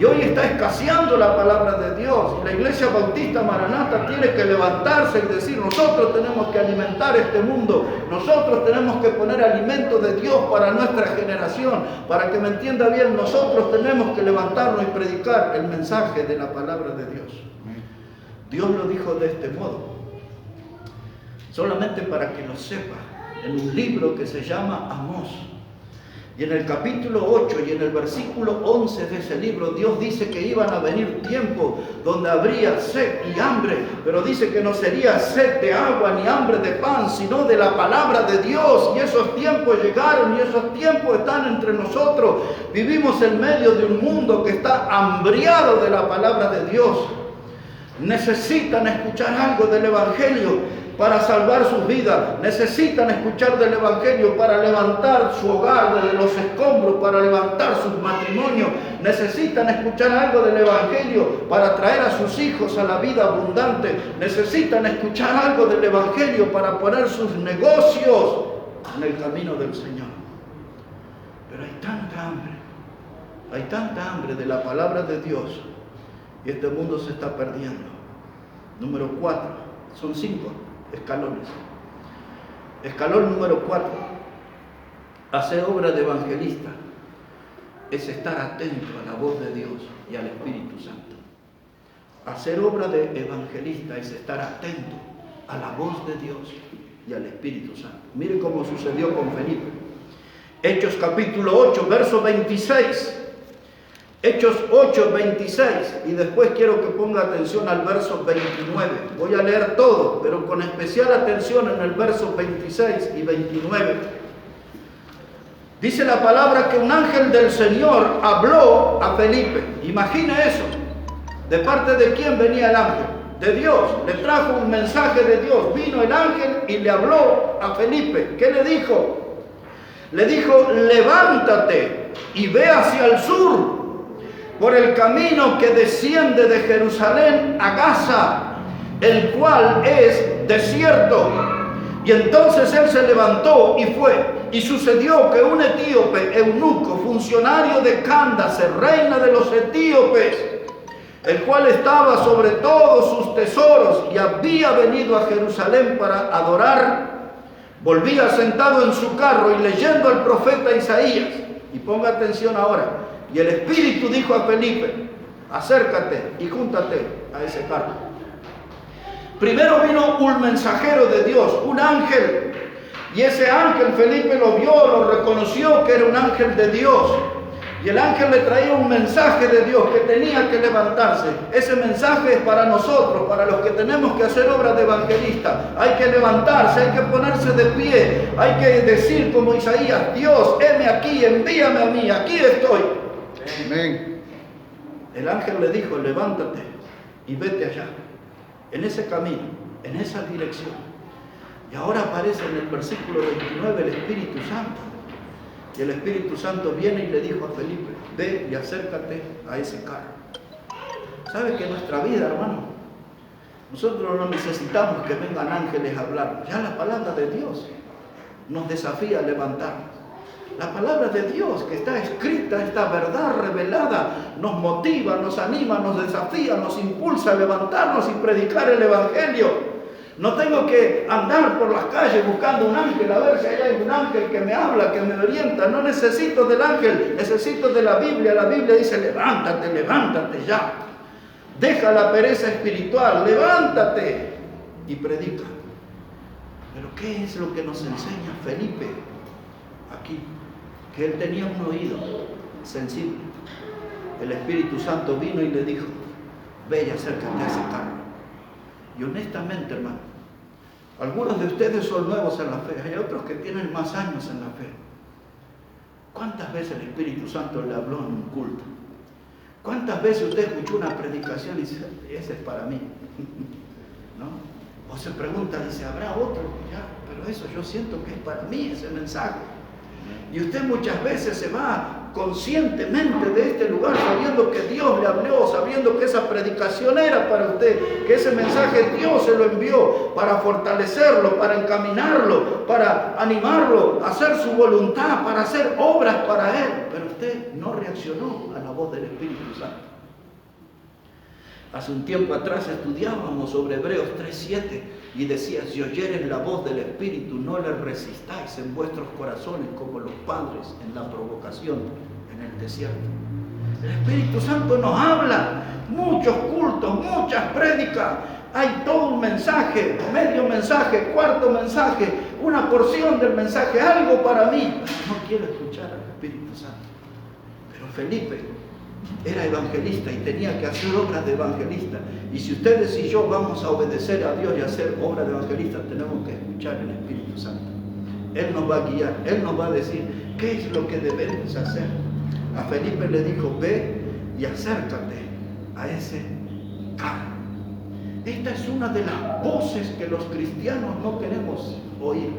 Y hoy está escaseando la palabra de Dios. Y la Iglesia Bautista Maranata tiene que levantarse y decir, nosotros tenemos que alimentar este mundo. Nosotros tenemos que poner alimento de Dios para nuestra generación. Para que me entienda bien, nosotros tenemos que levantarnos y predicar el mensaje de la palabra de Dios. Dios lo dijo de este modo. Solamente para que lo sepa, en un libro que se llama Amós. Y en el capítulo 8 y en el versículo 11 de ese libro, Dios dice que iban a venir tiempos donde habría sed y hambre, pero dice que no sería sed de agua ni hambre de pan, sino de la palabra de Dios. Y esos tiempos llegaron y esos tiempos están entre nosotros. Vivimos en medio de un mundo que está hambriado de la palabra de Dios. Necesitan escuchar algo del Evangelio para salvar sus vidas. Necesitan escuchar del Evangelio para levantar su hogar de los escombros, para levantar sus matrimonios. Necesitan escuchar algo del Evangelio para traer a sus hijos a la vida abundante. Necesitan escuchar algo del Evangelio para poner sus negocios en el camino del Señor. Pero hay tanta hambre de la palabra de Dios, y este mundo se está perdiendo. Número 4, son 5 escalones. Escalón número 4, hacer obra de evangelista, es estar atento a la voz de Dios y al Espíritu Santo. Hacer obra de evangelista es estar atento a la voz de Dios y al Espíritu Santo. Mire cómo sucedió con Felipe. Hechos capítulo 8, verso 26. Hechos 8, 26, y después quiero que ponga atención al verso 29. Voy a leer todo, pero con especial atención en el verso 26 y 29. Dice la palabra que un ángel del Señor habló a Felipe. Imagine eso. ¿De parte de quién venía el ángel? De Dios. Le trajo un mensaje de Dios. Vino el ángel y le habló a Felipe. ¿Qué le dijo? Le dijo, levántate y ve hacia el sur, por el camino que desciende de Jerusalén a Gaza, el cual es desierto. Y entonces él se levantó y fue. Y sucedió que un etíope, eunuco, funcionario de Candace, reina de los etíopes, el cual estaba sobre todos sus tesoros y había venido a Jerusalén para adorar, volvía sentado en su carro y leyendo al profeta Isaías. Y ponga atención ahora. Y el Espíritu dijo a Felipe, acércate y júntate a ese carro. Primero vino un mensajero de Dios, un ángel. Y ese ángel Felipe lo vio, lo reconoció que era un ángel de Dios. Y el ángel le traía un mensaje de Dios que tenía que levantarse. Ese mensaje es para nosotros, para los que tenemos que hacer obra de evangelista. Hay que levantarse, hay que ponerse de pie. Hay que decir como Isaías, Dios, heme aquí, envíame a mí, aquí estoy. Amén. El ángel le dijo, levántate y vete allá, en ese camino, en esa dirección. Y ahora aparece en el versículo 29 el Espíritu Santo. Y el Espíritu Santo viene y le dijo a Felipe, ve y acércate a ese carro. ¿Sabe que en nuestra vida, hermano, nosotros no necesitamos que vengan ángeles a hablar? Ya la palabra de Dios nos desafía a levantarnos. La palabra de Dios que está escrita, esta verdad revelada, nos motiva, nos anima, nos desafía, nos impulsa a levantarnos y predicar el Evangelio. No tengo que andar por las calles buscando un ángel, a ver si hay un ángel que me habla, que me orienta. No necesito del ángel, necesito de la Biblia. La Biblia dice, levántate, levántate ya. Deja la pereza espiritual, levántate y predica. Pero ¿qué es lo que nos enseña Felipe aquí? Que él tenía un oído sensible. El Espíritu Santo vino y le dijo, ve y acércate a ese carro. Y honestamente, hermano, algunos de ustedes son nuevos en la fe, hay otros que tienen más años en la fe. ¿Cuántas veces el Espíritu Santo le habló en un culto? ¿Cuántas veces usted escuchó una predicación y dice, ese es para mí? ¿No? O se pregunta, dice, ¿habrá otro? Ya, pero eso yo siento que es para mí ese mensaje. Y usted muchas veces se va conscientemente de este lugar sabiendo que Dios le habló, sabiendo que esa predicación era para usted, que ese mensaje Dios se lo envió para fortalecerlo, para encaminarlo, para animarlo a hacer su voluntad, para hacer obras para Él. Pero usted no reaccionó a la voz del Espíritu Santo. Hace un tiempo atrás estudiábamos sobre Hebreos 3:7 y decía: si oyeren la voz del Espíritu, no le resistáis en vuestros corazones como los padres en la provocación en el desierto. El Espíritu Santo nos habla, muchos cultos, muchas prédicas, hay todo un mensaje, medio mensaje, cuarto mensaje, una porción del mensaje, algo para mí. No quiero escuchar al Espíritu Santo. Pero Felipe era evangelista y tenía que hacer obras de evangelista. Y si ustedes y yo vamos a obedecer a Dios y hacer obras de evangelista, tenemos que escuchar al Espíritu Santo. Él nos va a guiar, Él nos va a decir qué es lo que debemos hacer. A Felipe le dijo: ve y acércate a ese carro. Esta es una de las voces que los cristianos no queremos oír.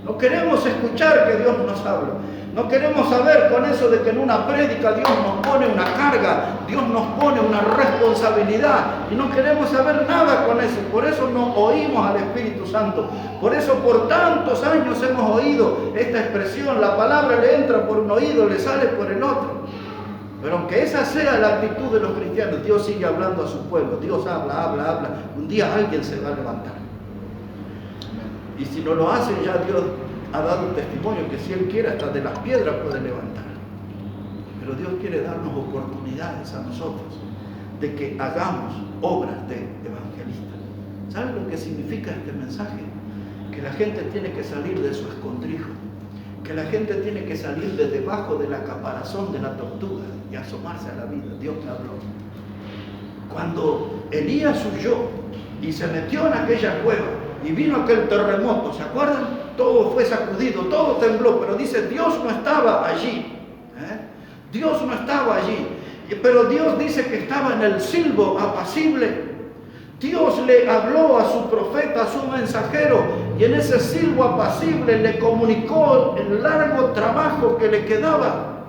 No queremos escuchar que Dios nos habla. No queremos saber con eso de que en una prédica Dios nos pone una carga, Dios nos pone una responsabilidad, y no queremos saber nada con eso. Por eso no oímos al Espíritu Santo. Por eso por tantos años hemos oído esta expresión: la palabra le entra por un oído, le sale por el otro. Pero aunque esa sea la actitud de los cristianos, Dios sigue hablando a su pueblo. Dios habla. Un día alguien se va a levantar. Y si no lo hace, ya Dios ha dado testimonio que si Él quiere, hasta de las piedras puede levantar. Pero Dios quiere darnos oportunidades a nosotros de que hagamos obras de evangelistas. ¿Saben lo que significa este mensaje? Que la gente tiene que salir de su escondrijo, que la gente tiene que salir de debajo de la caparazón de la tortuga y asomarse a la vida. Dios me habló. Cuando Elías huyó y se metió en aquella cueva y vino aquel terremoto, ¿se acuerdan? Todo fue sacudido, todo tembló, pero dice: Dios no estaba allí. Dios no estaba allí. Pero Dios dice que estaba en el silbo apacible. Dios le habló a su profeta, a su mensajero, y en ese silbo apacible le comunicó el largo trabajo que le quedaba.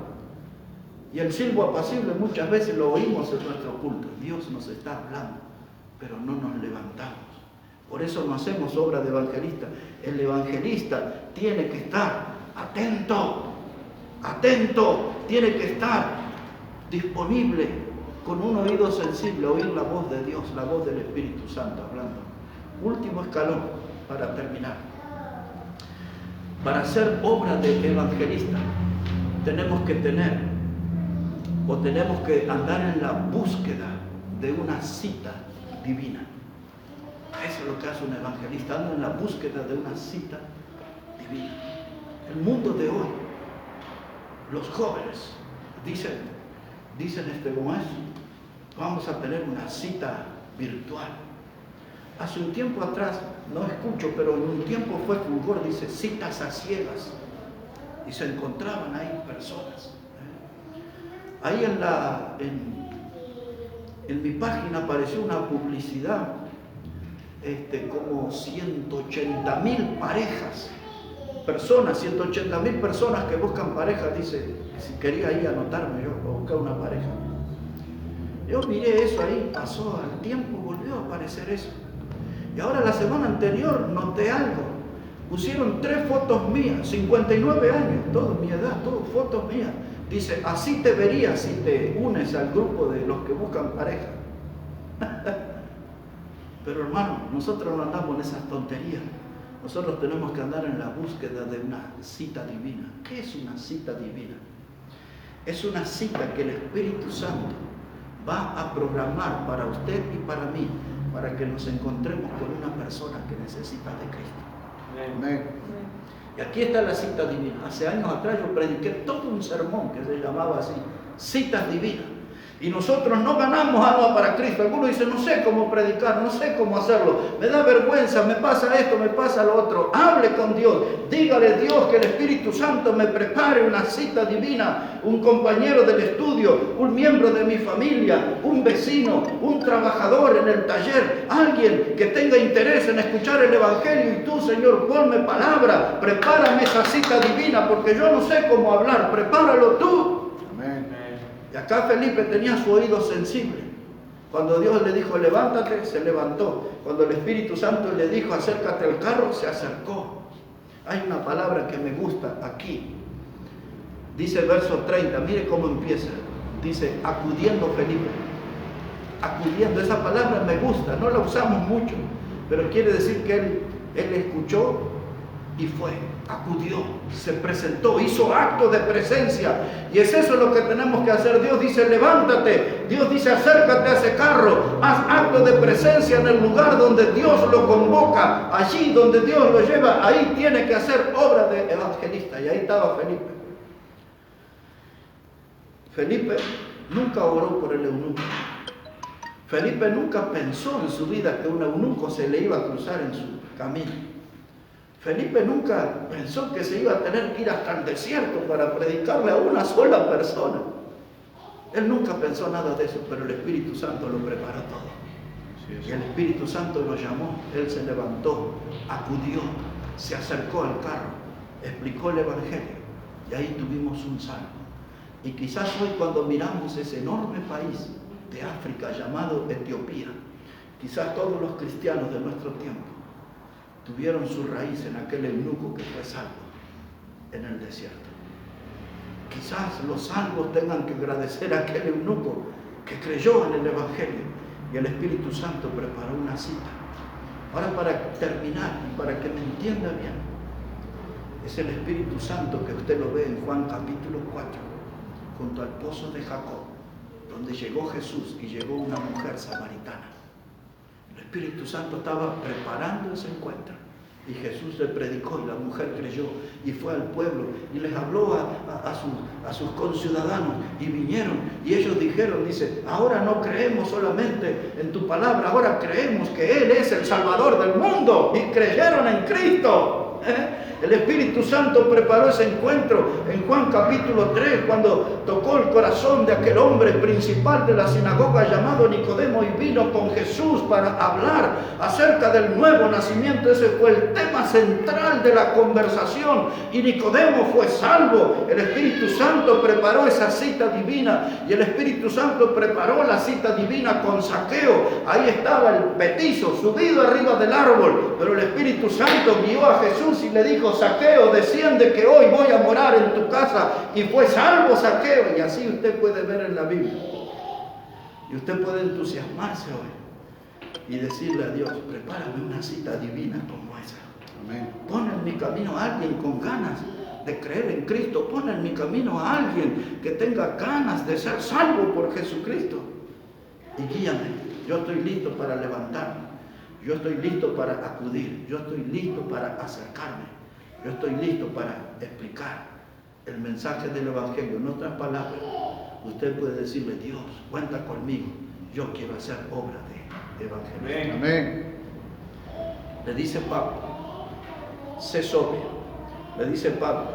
Y el silbo apacible muchas veces lo oímos en nuestro culto. Dios nos está hablando, pero no nos levantamos. Por eso no hacemos obra de evangelista. El evangelista tiene que estar atento, tiene que estar disponible, con un oído sensible, a oír la voz de Dios, la voz del Espíritu Santo hablando. Último escalón para terminar. Para hacer obra de evangelista tenemos que andar en la búsqueda de una cita divina. Eso es lo que hace un evangelista, anda en la búsqueda de una cita divina. El mundo de hoy, los jóvenes dicen como es: vamos a tener una cita virtual. Hace un tiempo atrás, no escucho, pero en un tiempo fue fulgor, dice citas a ciegas. Y se encontraban ahí personas. Ahí en mi página apareció una publicidad, como 180,000 parejas, 180,000 personas que buscan pareja. Dice, si quería ahí anotarme yo a buscar una pareja. Yo miré eso ahí, pasó el tiempo, volvió a aparecer eso. Y ahora la semana anterior noté algo. Pusieron 3 fotos mías, 59 años, todo mi edad, todo fotos mías. Dice: así te verías si te unes al grupo de los que buscan pareja. Pero hermano, nosotros no andamos en esas tonterías. Nosotros tenemos que andar en la búsqueda de una cita divina. ¿Qué es una cita divina? Es una cita que el Espíritu Santo va a programar para usted y para mí, para que nos encontremos con una persona que necesita de Cristo. Amén. Y aquí está la cita divina. Hace años atrás yo prediqué todo un sermón que se llamaba así: citas divinas. Y nosotros no ganamos alma para Cristo. Algunos dicen: no sé cómo predicar, no sé cómo hacerlo, me da vergüenza, me pasa esto, me pasa lo otro. Hable con Dios, dígale a Dios que el Espíritu Santo me prepare una cita divina, un compañero del estudio, un miembro de mi familia, un vecino, un trabajador en el taller, alguien que tenga interés en escuchar el Evangelio. Y tú, Señor, ponme palabra, prepárame esa cita divina, porque yo no sé cómo hablar, prepáralo tú. Y acá Felipe tenía su oído sensible. Cuando Dios le dijo: levántate, se levantó. Cuando el Espíritu Santo le dijo: acércate al carro, se acercó. Hay una palabra que me gusta aquí. Dice el verso 30, mire cómo empieza. Dice, acudiendo Felipe. Acudiendo, esa palabra me gusta, no la usamos mucho, pero quiere decir que él escuchó y fue, acudió, se presentó, hizo acto de presencia. Y es eso lo que tenemos que hacer. Dios dice, levántate. Dios dice, acércate a ese carro. Haz acto de presencia en el lugar donde Dios lo convoca. Allí donde Dios lo lleva, ahí tiene que hacer obra de evangelista. Y ahí estaba Felipe. Felipe nunca oró por el eunuco. Felipe nunca pensó en su vida que un eunuco se le iba a cruzar en su camino. Felipe nunca pensó que se iba a tener que ir hasta el desierto para predicarle a una sola persona. Él nunca pensó nada de eso, pero el Espíritu Santo lo preparó todo. Y el Espíritu Santo lo llamó, él se levantó, acudió, se acercó al carro, explicó el Evangelio y ahí tuvimos un salvo. Y quizás hoy cuando miramos ese enorme país de África llamado Etiopía, quizás todos los cristianos de nuestro tiempo tuvieron su raíz en aquel eunuco que fue salvo en el desierto. Quizás los salvos tengan que agradecer a aquel eunuco que creyó en el Evangelio y el Espíritu Santo preparó una cita. Ahora, para terminar y para que me entienda bien, es el Espíritu Santo que usted lo ve en Juan capítulo 4, junto al pozo de Jacob, donde llegó Jesús y llegó una mujer samaritana. El Espíritu Santo estaba preparando ese encuentro y Jesús le predicó y la mujer creyó y fue al pueblo y les habló a sus conciudadanos y vinieron y ellos dijeron, dice, ahora no creemos solamente en tu palabra, ahora creemos que Él es el Salvador del mundo, y creyeron en Cristo. El Espíritu Santo preparó ese encuentro en Juan capítulo 3, cuando tocó el corazón de aquel hombre principal de la sinagoga llamado Nicodemo y vino con Jesús para hablar acerca del nuevo nacimiento. Ese fue el tema central de la conversación y Nicodemo fue salvo. El Espíritu Santo preparó esa cita divina y el Espíritu Santo preparó la cita divina con Zaqueo. Ahí estaba el petizo subido arriba del árbol, pero el Espíritu Santo guió a Jesús y le dijo, Zaqueo, desciende que hoy voy a morar en tu casa. Y fue salvo Zaqueo. Y así usted puede ver en la Biblia. Y usted puede entusiasmarse hoy y decirle a Dios, prepárame una cita divina como esa. Amén. Pon en mi camino a alguien con ganas de creer en Cristo. Pon en mi camino a alguien que tenga ganas de ser salvo por Jesucristo. Y guíame. Yo estoy listo para levantarme. Yo estoy listo para acudir. Yo estoy listo para acercarme. Yo estoy listo para explicar el mensaje del Evangelio. En otras palabras, usted puede decirle, Dios, cuenta conmigo. Yo quiero hacer obra de evangelio. Amén. Le dice Pablo, sé sobrio. Le dice Pablo,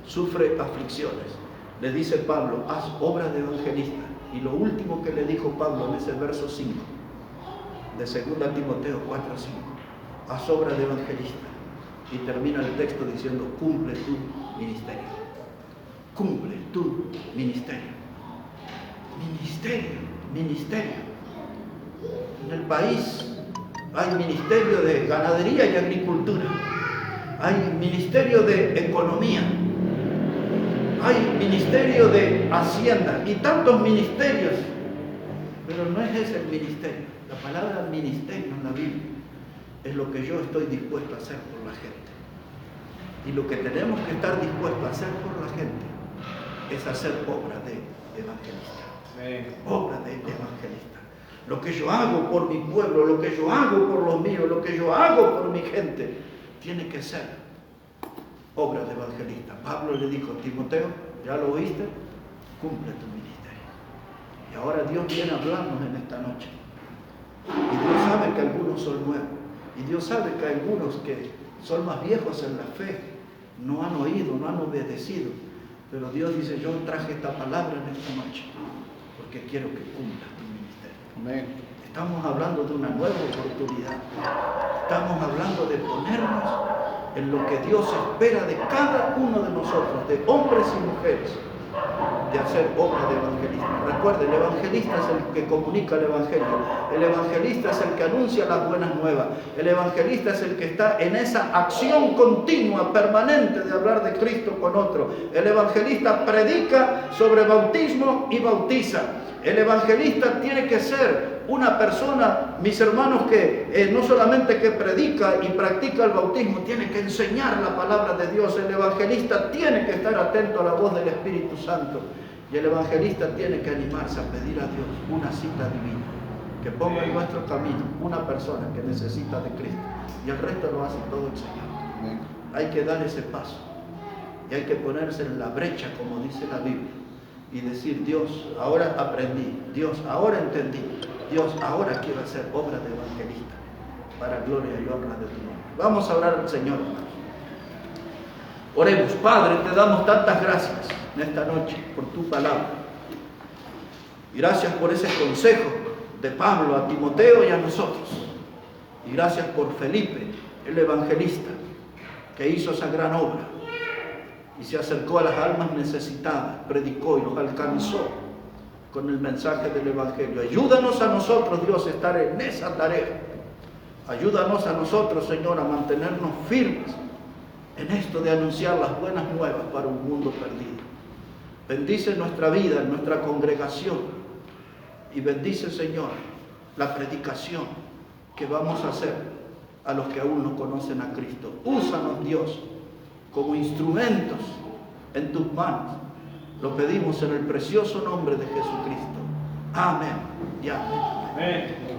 sufre aflicciones. Le dice Pablo, haz obra de evangelista. Y lo último que le dijo Pablo en ese verso 5 de 2 Timoteo 4:5, haz obra de evangelista. Y termina el texto diciendo, cumple tu ministerio. Cumple tu ministerio. Ministerio. En el país hay ministerio de ganadería y agricultura. Hay ministerio de economía. Hay ministerio de hacienda y tantos ministerios. Pero no es ese el ministerio. La palabra ministerio en la Biblia es lo que yo estoy dispuesto a hacer por la gente. Y lo que tenemos que estar dispuestos a hacer por la gente es hacer obra de evangelista. Obra de evangelista. Lo que yo hago por mi pueblo, lo que yo hago por los míos, lo que yo hago por mi gente, tiene que ser obra de evangelista. Pablo le dijo, Timoteo, ¿ya lo oíste? Cumple tu ministerio. Y ahora Dios viene a hablarnos en esta noche. Y Dios sabe que algunos son nuevos. Y Dios sabe que algunos que son más viejos en la fe no han oído, no han obedecido. Pero Dios dice, yo traje esta palabra en esta noche porque quiero que cumpla tu ministerio. Amén. Estamos hablando de una nueva oportunidad. Estamos hablando de ponernos en lo que Dios espera de cada uno de nosotros, de hombres y mujeres de hacer obra de evangelista. Recuerde, el evangelista es el que comunica el evangelio. El evangelista es el que anuncia las buenas nuevas. El evangelista es el que está en esa acción continua, permanente de hablar de Cristo con otro. El evangelista predica sobre bautismo y bautiza. El evangelista tiene que ser una persona, mis hermanos, que no solamente que predica y practica el bautismo, tiene que enseñar la palabra de Dios. El evangelista tiene que estar atento a la voz del Espíritu Santo. Y el evangelista tiene que animarse a pedir a Dios una cita divina, que ponga en nuestro camino una persona que necesita de Cristo. Y el resto lo hace todo el Señor. Hay que dar ese paso. Y hay que ponerse en la brecha, como dice la Biblia. Y decir, Dios, ahora aprendí. Dios, ahora entendí. Dios, ahora quiero hacer obra de evangelista para gloria y honra de tu nombre. Vamos a orar al Señor, hermanos. Oremos. Padre, te damos tantas gracias en esta noche por tu palabra. Y gracias por ese consejo de Pablo a Timoteo y a nosotros. Y gracias por Felipe, el evangelista, que hizo esa gran obra y se acercó a las almas necesitadas, predicó y los alcanzó con el mensaje del evangelio. Ayúdanos a nosotros, Dios, a estar en esa tarea. Ayúdanos a nosotros, Señor, a mantenernos firmes en esto de anunciar las buenas nuevas para un mundo perdido. Bendice nuestra vida, nuestra congregación, y bendice, Señor, la predicación que vamos a hacer a los que aún no conocen a Cristo. Úsanos, Dios, como instrumentos en tus manos. Lo pedimos en el precioso nombre de Jesucristo. Amén y amén. Amén.